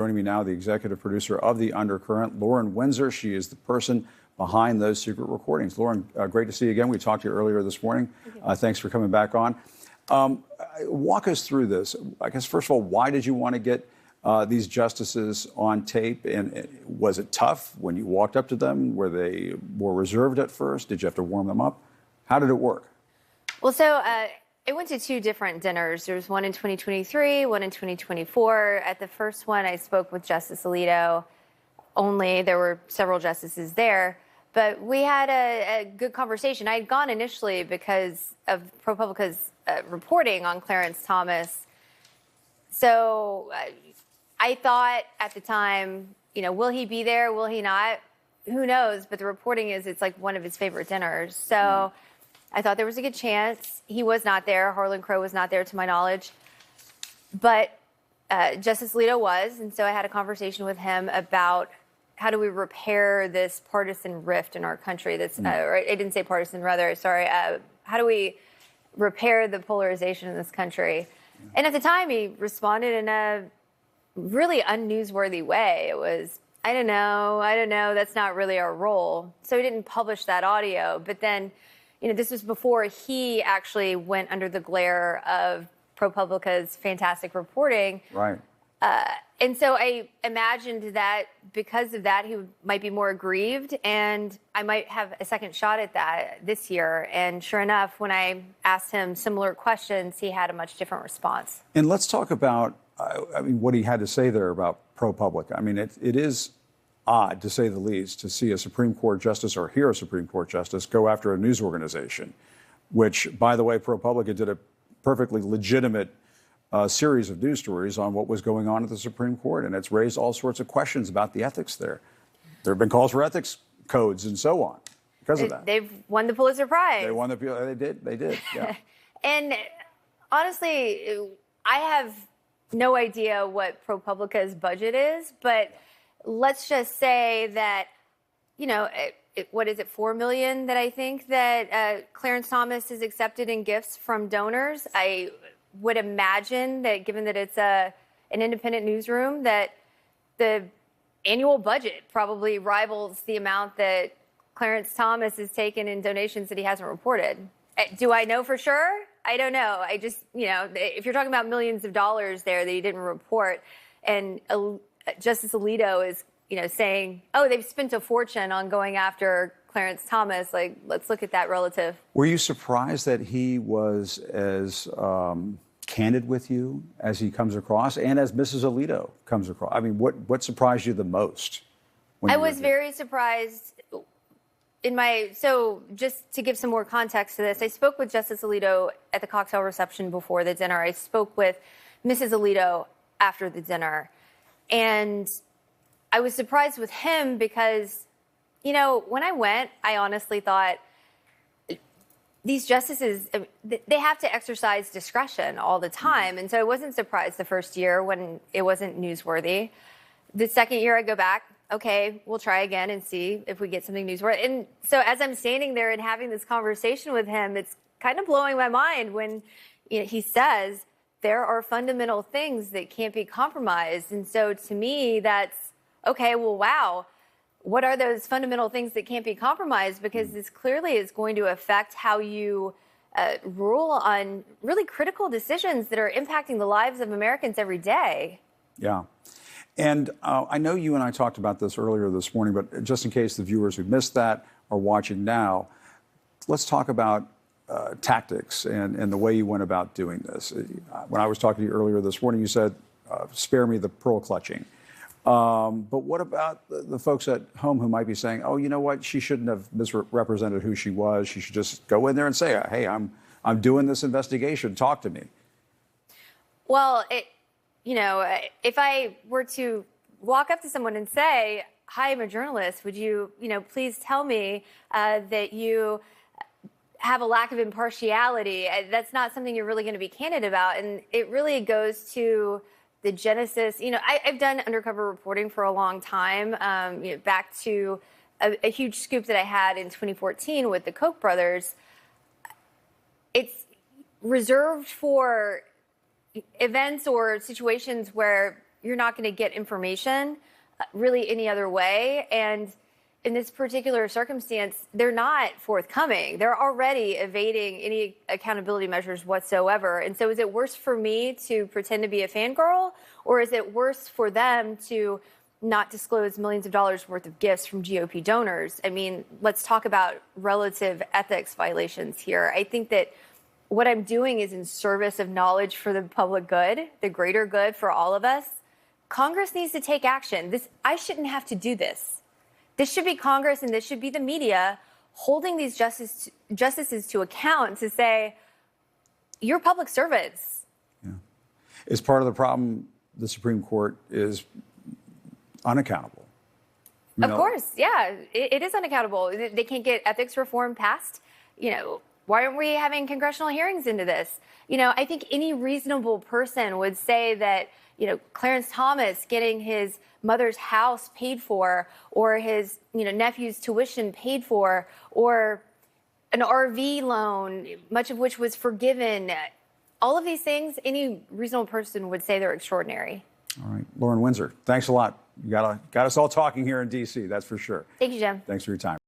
Joining me now, the executive producer of The Undercurrent, Lauren Windsor. She is the person behind those secret recordings. Lauren, great to see you again. We talked to you earlier this morning. Thanks for coming back on. Walk us through this. I guess, first of all, why did you want to get these justices on tape? And was it tough when you walked up to them? Were they more reserved at first? Did you have to warm them up? How did it work? Well, so I went to two different dinners. There was one in 2023, one in 2024. At the first one, I spoke with Justice Alito only. There were several justices there. But we had a good conversation. I had gone initially because of ProPublica's reporting on Clarence Thomas. So I thought at the time, will he be there? Will he not? Who knows? But the reporting is it's like one of his favorite dinners. So I thought there was a good chance. He was not there. Harlan Crow was not there, to my knowledge. But Justice Alito was. And so I had a conversation with him about how do we repair this partisan rift in our country? That's I didn't say partisan, rather, sorry. How do we repair the polarization in this country? And at the time, he responded in a really unnewsworthy way. It was, I don't know, that's not really our role. So he didn't publish that audio. But then, this was before he actually went under the glare of ProPublica's fantastic reporting. Right. And so I imagined that because of that, he might be more aggrieved, and I might have a second shot at that this year. And sure enough, when I asked him similar questions, he had a much different response. And let's talk about, what he had to say there about ProPublica. It is odd, to say the least, to see a Supreme Court justice or hear a Supreme Court justice go after a news organization, which, by the way, ProPublica did a perfectly legitimate series of news stories on what was going on at the Supreme Court, and it's raised all sorts of questions about the ethics there. There have been calls for ethics codes and so on because of that. They've won the Pulitzer Prize. They did, yeah. And honestly, I have no idea what ProPublica's budget is, but let's just say that, what is it, $4 million that I think that Clarence Thomas has accepted in gifts from donors. I would imagine that, given that it's an independent newsroom, that the annual budget probably rivals the amount that Clarence Thomas has taken in donations that he hasn't reported. Do I know for sure? I don't know. I just, if you're talking about millions of dollars there that he didn't report, and Justice Alito is, saying, oh, they've spent a fortune on going after Clarence Thomas, let's look at that relative. Were you surprised that he was as candid with you as he comes across, and as Mrs. Alito comes across? What surprised you the most? I was very surprised. So just to give some more context to this, I spoke with Justice Alito at the cocktail reception before the dinner. I spoke with Mrs. Alito after the dinner. And I was surprised with him because, when I went, I honestly thought these justices, they have to exercise discretion all the time. And so I wasn't surprised the first year when it wasn't newsworthy. The second year I go back, okay, we'll try again and see if we get something newsworthy. And so as I'm standing there and having this conversation with him, it's kind of blowing my mind when he says there are fundamental things that can't be compromised. And so to me, that's, okay, well, wow. What are those fundamental things that can't be compromised? Because this clearly is going to affect how you rule on really critical decisions that are impacting the lives of Americans every day. Yeah. And I know you and I talked about this earlier this morning, but just in case the viewers who missed that are watching now, let's talk about tactics and the way you went about doing this. When I was talking to you earlier this morning, you said, spare me the pearl clutching. But what about the folks at home who might be saying, oh, you know what, she shouldn't have misrepresented who she was. She should just go in there and say, hey, I'm doing this investigation. Talk to me. Well, if I were to walk up to someone and say, hi, I'm a journalist, would you, please tell me that you have a lack of impartiality? That's not something you're really going to be candid about. And it really goes to the genesis. I've done undercover reporting for a long time, back to a huge scoop that I had in 2014 with the Koch brothers. It's reserved for events or situations where you're not going to get information really any other way. And in this particular circumstance, they're not forthcoming. They're already evading any accountability measures whatsoever. And so is it worse for me to pretend to be a fangirl, or is it worse for them to not disclose millions of dollars worth of gifts from GOP donors? I mean, let's talk about relative ethics violations here. I think that what I'm doing is in service of knowledge for the public good, the greater good for all of us. Congress needs to take action. I shouldn't have to do this. This should be Congress and this should be the media holding these justices to account to say, you're public servants. Yeah. Is part of the problem the Supreme Court is unaccountable? Of course, yeah, it is unaccountable. They can't get ethics reform passed. Why aren't we having congressional hearings into this? I think any reasonable person would say that, Clarence Thomas getting his mother's house paid for, or his, nephew's tuition paid for, or an RV loan, much of which was forgiven. All of these things, any reasonable person would say they're extraordinary. All right. Lauren Windsor, thanks a lot. You got us all talking here in D.C., that's for sure. Thank you, Jim. Thanks for your time.